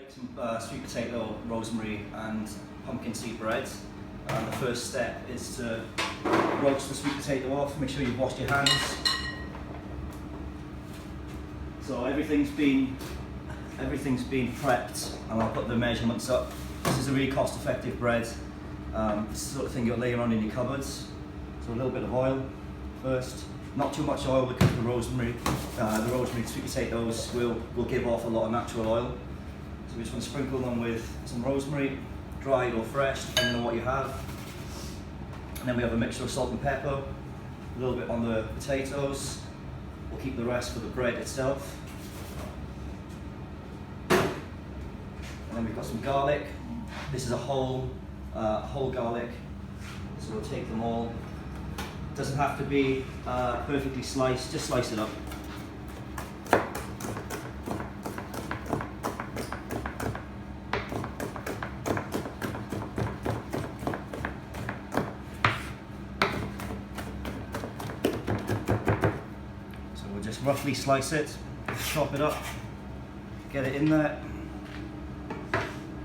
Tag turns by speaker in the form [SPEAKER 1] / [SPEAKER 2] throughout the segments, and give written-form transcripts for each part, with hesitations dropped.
[SPEAKER 1] Make some sweet potato, rosemary and pumpkin seed bread. The first step is to roast the sweet potato off. Make sure you've washed your hands. So everything's been prepped, and I'll put the measurements up. This is a really cost-effective bread. This is the sort of thing you'll lay around in your cupboards. So a little bit of oil first. Not too much oil because the rosemary sweet potatoes will give off a lot of natural oil. So we just want to sprinkle them with some rosemary, dried or fresh, depending on what you have. And then we have a mixture of salt and pepper, a little bit on the potatoes. We'll keep the rest for the bread itself. And then we've got some garlic. This is a whole garlic, so we'll take them all. It doesn't have to be perfectly sliced, just slice it up. So we'll just roughly slice it, chop it up, get it in there,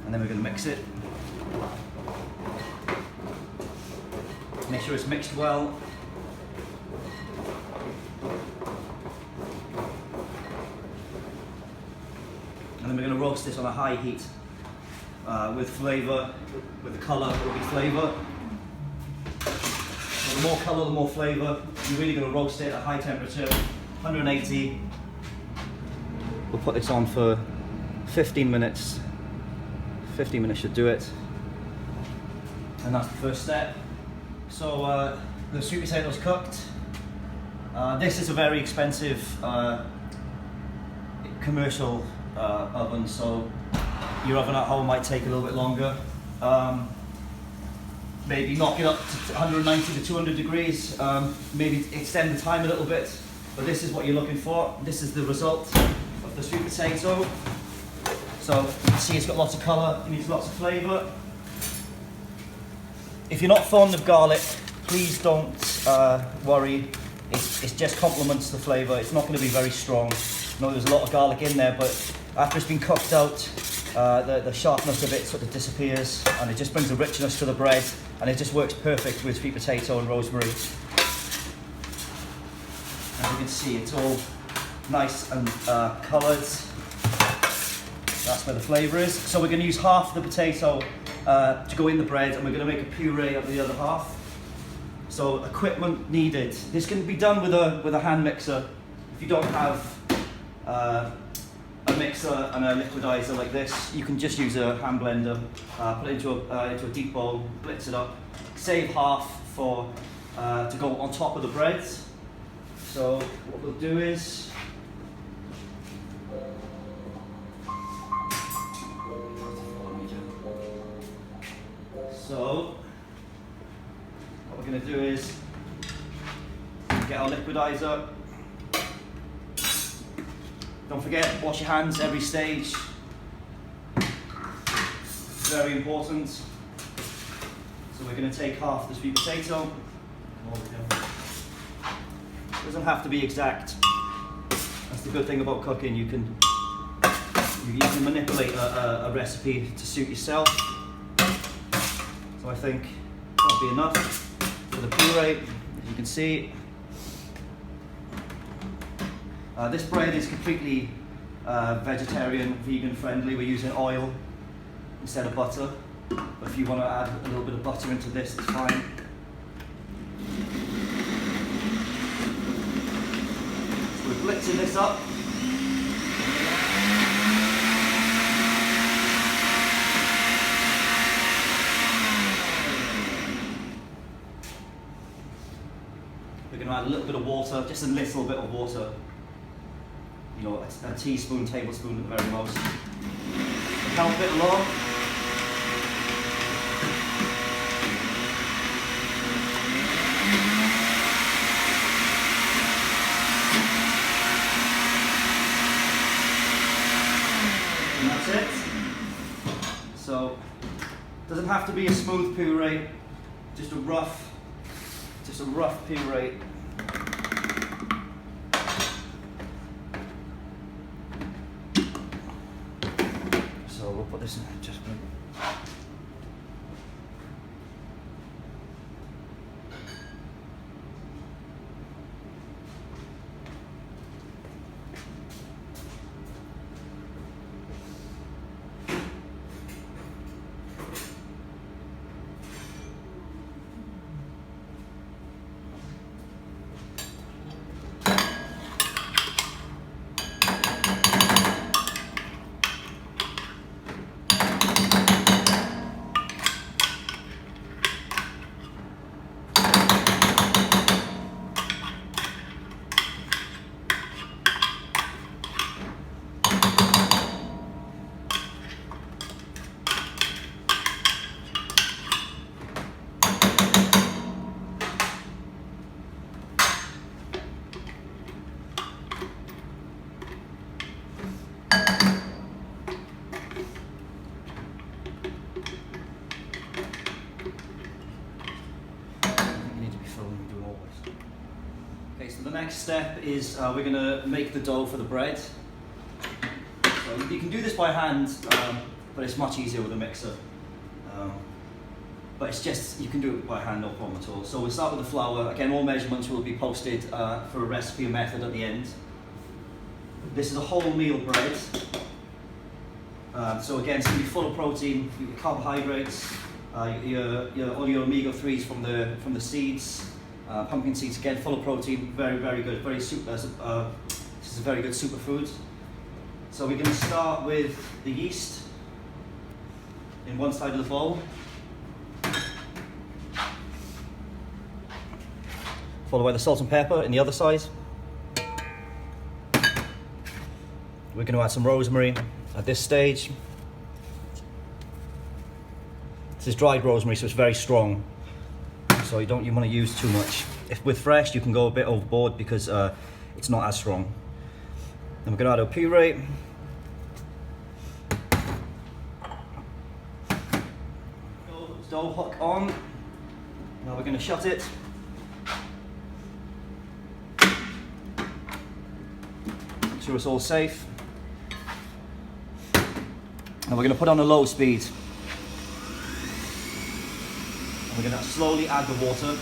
[SPEAKER 1] and then we're going to mix it. Make sure it's mixed well. And then we're going to roast this on a high heat with flavour, with the colour, there will be flavour. So the more colour, the more flavour. You're really going to roast it at high temperature, 180. We'll put this on for 15 minutes. 15 minutes should do it. And that's the first step. So the sweet potatoes cooked. This is a very expensive commercial oven, so your oven at home might take a little bit longer. Maybe knock it up to 190 to 200 degrees, maybe extend the time a little bit, but this is what you're looking for. This is the result of the sweet potato. So you can see it's got lots of colour, it needs lots of flavour. If you're not fond of garlic, please don't worry. It just complements the flavour. It's not going to be very strong. I know there's a lot of garlic in there, but after it's been cooked out, the sharpness of it sort of disappears, and it just brings a richness to the bread, and it just works perfect with sweet potato and rosemary. As you can see, it's all nice and coloured. That's where the flavour is. So we're going to use half the potato to go in the bread, and we're going to make a puree of the other half. So equipment needed. This can be done with a hand mixer. If you don't have a mixer and a liquidizer like this, you can just use a hand blender. Put it into a deep bowl, blitz it up. Save half for to go on top of the bread. So what we'll do is, so what we're going to do is get our liquidizer. Don't forget, wash your hands every stage. Very important. So we're going to take half the sweet potato. It doesn't have to be exact. That's the good thing about cooking. You can manipulate a recipe to suit yourself. So I think that'll be enough for the puree, as you can see. This bread is completely vegetarian, vegan friendly. We're using oil instead of butter. But if you want to add a little bit of butter into this, it's fine. So we're blitzing this up. We're going to add a little bit of water, just a little bit of water. You know, a teaspoon, tablespoon at the very most. Help it along. And that's it. So, it doesn't have to be a smooth puree, just a rough puree. So put this in just. Okay, so the next step is we're going to make the dough for the bread. So you can do this by hand, but it's much easier with a mixer. But it's just, you can do it by hand, no problem at all. So we'll start with the flour. Again, all measurements will be posted for a recipe or method at the end. This is a wholemeal bread. So again, it's going to be full of protein, your carbohydrates, all your omega-3s from the seeds, pumpkin seeds, again, full of protein, very good, this is a very good superfood. So we're going to start with the yeast in one side of the bowl. Followed by the salt and pepper in the other side. We're going to add some rosemary at this stage. This is dried rosemary, so it's very strong. So you want to use too much. If with fresh, you can go a bit overboard because it's not as strong. Then we're going to add our puree. Dough hook on. Now we're going to shut it. Make sure it's all safe. Now we're going to put on a low speed. And we're going to slowly add the water.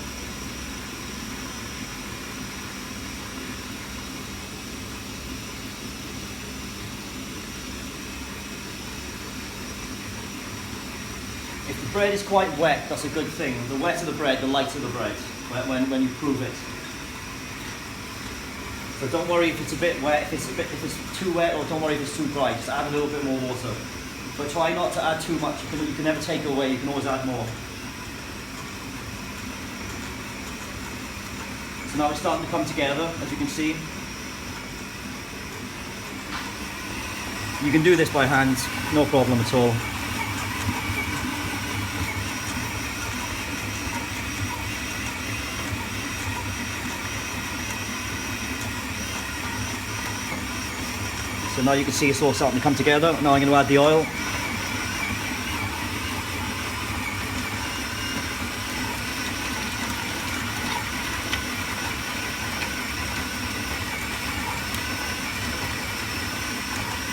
[SPEAKER 1] If the bread is quite wet, that's a good thing. The wetter the bread, the lighter the bread when you prove it. So don't worry if it's a bit wet, if it's too wet, or don't worry if it's too dry. Just add a little bit more water. But try not to add too much. You can never take away. You can always add more. So now it's starting to come together, as you can see. You can do this by hand, no problem at all. So now you can see it's all starting to come together. Now I'm going to add the oil.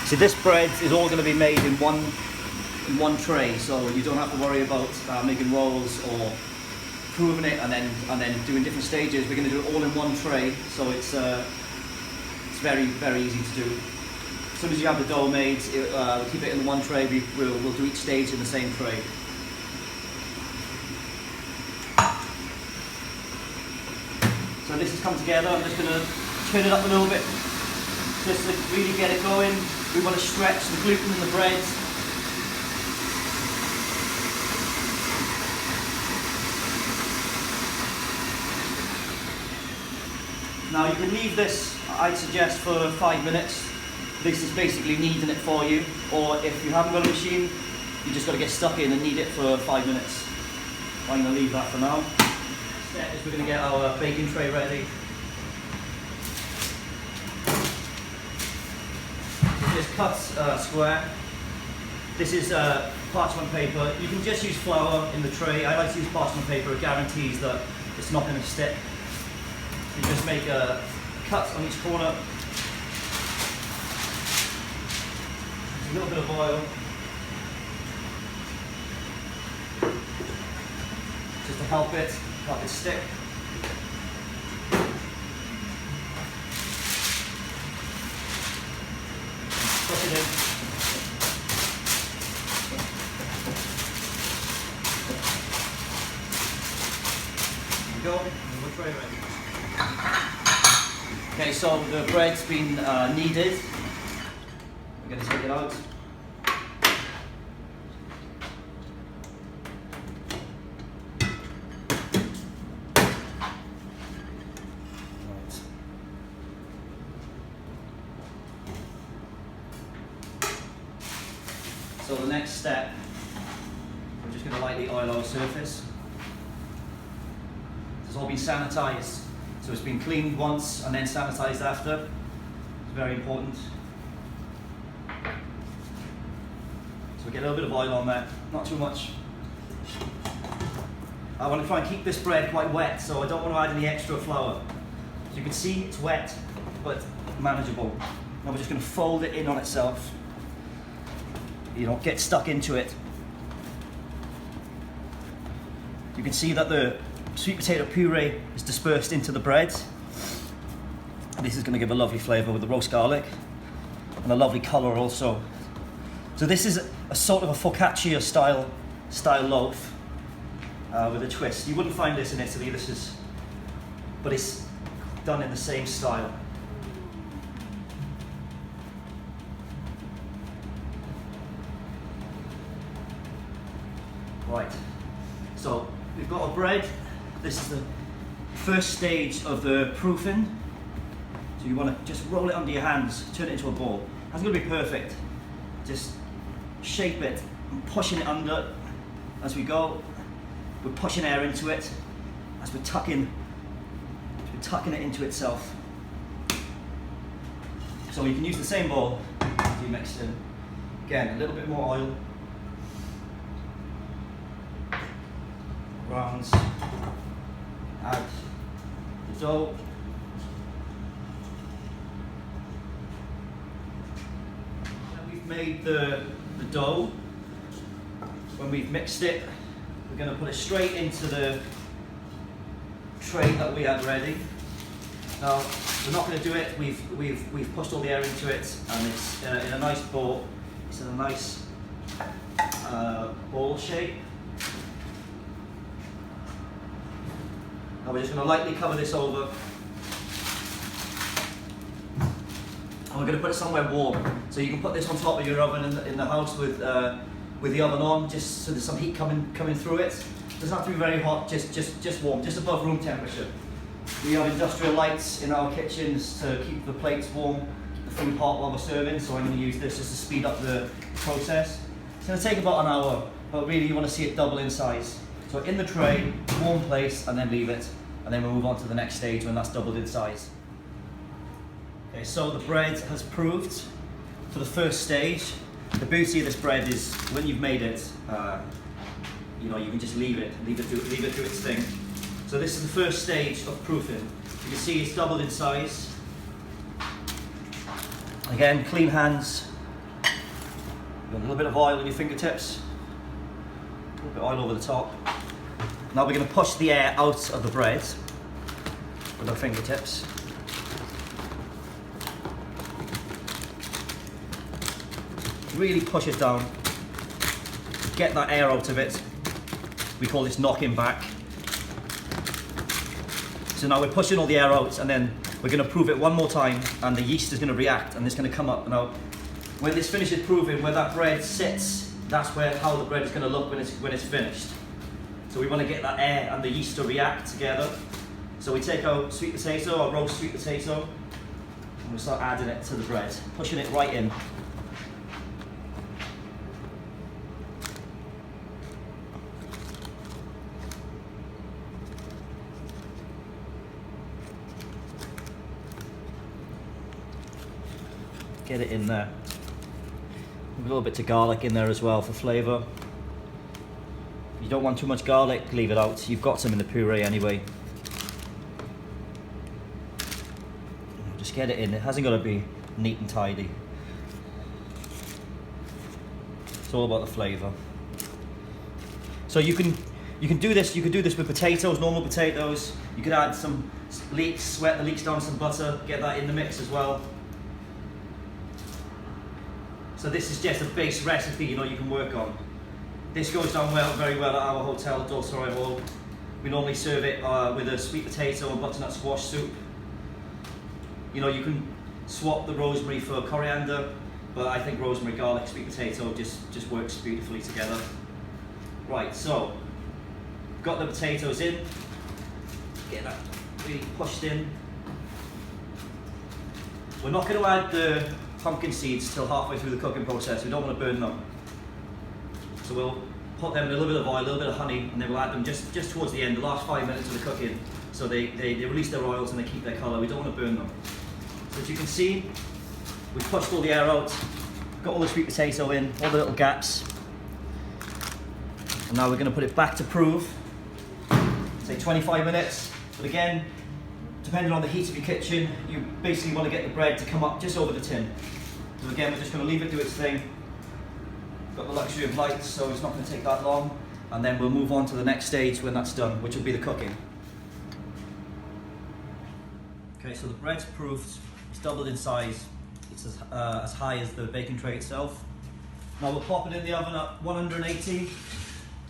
[SPEAKER 1] See, this bread is all going to be made in one tray, so you don't have to worry about making rolls or proving it and then doing different stages. We're going to do it all in one tray, so it's very easy to do. As soon as you have the dough made, we'll keep it in one tray. We'll do each stage in the same tray. So this has come together. I'm just going to turn it up a little bit, just to really get it going. We want to stretch the gluten in the bread. Now you can leave this, I'd suggest, for 5 minutes. This is basically kneading it for you, or if you haven't got a machine, you just got to get stuck in and knead it for 5 minutes. I'm going to leave that for now. Next step is we're going to get our baking tray ready. So just cut square. This is parchment paper. You can just use flour in the tray. I like to use parchment paper. It guarantees that it's not going to stick. So you just make a cut on each corner. A little bit of oil. help it stick. Push it in. There we go. We're tray ready. Okay, so the bread's been kneaded. We're going to take it out. So the next step, we're just going to lightly oil our surface. It's all been sanitized, so it's been cleaned once and then sanitized after. It's very important. So we get a little bit of oil on there, not too much. I want to try and keep this bread quite wet, so I don't want to add any extra flour. As you can see, it's wet, but manageable. Now we're just going to fold it in on itself. You don't get stuck into it. You can see that the sweet potato puree is dispersed into the bread. This is going to give a lovely flavour with the roast garlic and a lovely colour also. So this is a sort of a focaccia style loaf with a twist. You wouldn't find this in Italy. But it's done in the same style. Right, so we've got our bread. This is the first stage of the proofing. So you want to just roll it under your hands, turn it into a ball. That's going to be perfect. Just shape it and pushing it under as we go. We're pushing air into it as we're tucking it into itself. So you can use the same bowl as you mix in. Again, a little bit more oil. Rounds, add the dough. When we've made the dough, when we've mixed it, we're going to put it straight into the tray that we had ready. Now we're not going to do it. We've pushed all the air into it, and it's in a nice bowl. It's in a nice ball shape. Now we're just going to lightly cover this over. And we're going to put it somewhere warm. So you can put this on top of your oven in the house with the oven on, just so there's some heat coming through it. It doesn't have to be very hot, just warm, just above room temperature. We have industrial lights in our kitchens to keep the plates warm, keep the food hot while we're serving, so I'm going to use this just to speed up the process. It's going to take about an hour, but really you want to see it double in size. So in the tray, warm place, and then leave it. And then we'll move on to the next stage when that's doubled in size. Okay, so the bread has proved for the first stage. The beauty of this bread is when you've made it, you can just leave it do its thing. So this is the first stage of proofing. You can see it's doubled in size. Again, clean hands. Got a little bit of oil on your fingertips. A little bit of oil over the top. Now we're going to push the air out of the bread with our fingertips. Really push it down. Get that air out of it. We call this knocking back. So now we're pushing all the air out, and then we're going to prove it one more time, and the yeast is going to react and it's going to come up. Now when this finishes proving, where that bread sits, that's how the bread is going to look when it's finished. So we want to get that air and the yeast to react together. So we take our sweet potato, our roast sweet potato, and we start adding it to the bread, pushing it right in. Get it in there. A little bit of garlic in there as well for flavour. If you don't want too much garlic, leave it out. You've got some in the puree anyway. Just get it in. It hasn't got to be neat and tidy. It's all about the flavour. So you can You can do this with potatoes, normal potatoes. You could add some leeks, sweat the leeks down with some butter, get that in the mix as well. So this is just a base recipe, you know, you can work on. This goes down very well at our hotel at Dolserau Hall. We normally serve it with a sweet potato and butternut squash soup. You know, you can swap the rosemary for coriander, but I think rosemary, garlic, sweet potato just works beautifully together. Right, so got the potatoes in, get that really pushed in. We're not going to add the pumpkin seeds till halfway through the cooking process. We don't want to burn them. So we'll put them in a little bit of oil, a little bit of honey, and then we'll add them just towards the end, the last 5 minutes of the cooking. So they release their oils and they keep their colour. We don't want to burn them. So as you can see, we've pushed all the air out, got all the sweet potato in, all the little gaps. And now we're going to put it back to proof, say 25 minutes. But again, depending on the heat of your kitchen, you basically want to get the bread to come up just over the tin. So again, we're just going to leave it do its thing. Got the luxury of lights, so it's not going to take that long. And then we'll move on to the next stage when that's done, which will be the cooking. Okay, so the bread's proofed, it's doubled in size. It's as high as the baking tray itself. Now we'll pop it in the oven at 180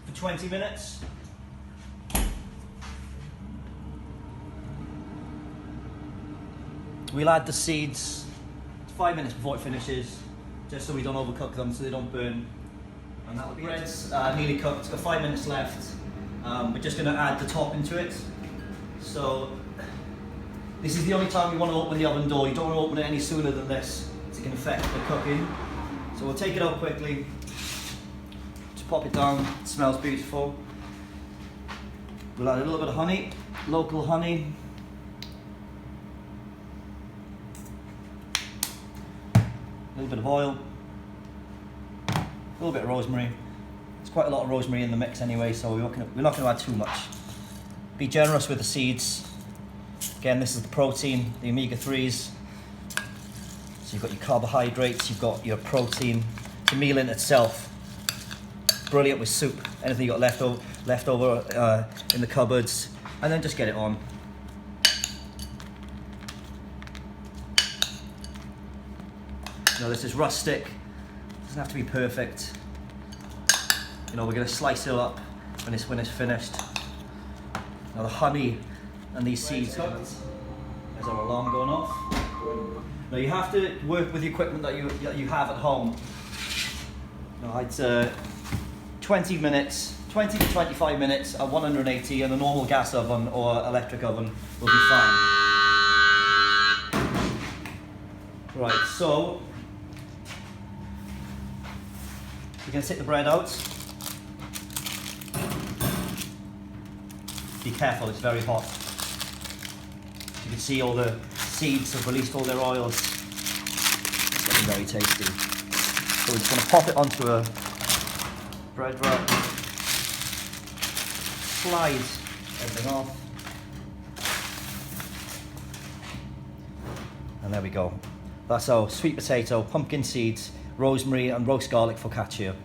[SPEAKER 1] for 20 minutes. We'll add the seeds 5 minutes before it finishes, just so we don't overcook them, so they don't burn. And that'll be bread's nearly cooked. It's got 5 minutes left. We're just going to add the topping to it. So this is the only time we want to open the oven door. You don't want to open it any sooner than this. It can affect the cooking. So we'll take it out quickly. Just pop it down. It smells beautiful. We'll add a little bit of honey, local honey. A little bit of oil, a little bit of rosemary. There's quite a lot of rosemary in the mix anyway, so we're not going to add too much. Be generous with the seeds. Again, this is the protein, the omega-3s. So you've got your carbohydrates, you've got your protein. The meal in itself, brilliant with soup. Anything you got left over in the cupboards, and then just get it on. You know, this is rustic, doesn't have to be perfect. You know, we're going to slice it up when it's finished. Now the honey and these seeds, there's our alarm going off. Now you have to work with the equipment that you have at home. Now it's 20 to 25 minutes at 180 in a normal gas oven or electric oven will be fine. Right, so we're going to take the bread out. Be careful, it's very hot. You can see all the seeds have released all their oils. It's getting very tasty. So we're just going to pop it onto a bread wrap. Slide everything off. And there we go. That's our sweet potato, pumpkin seeds, rosemary and roast garlic focaccia.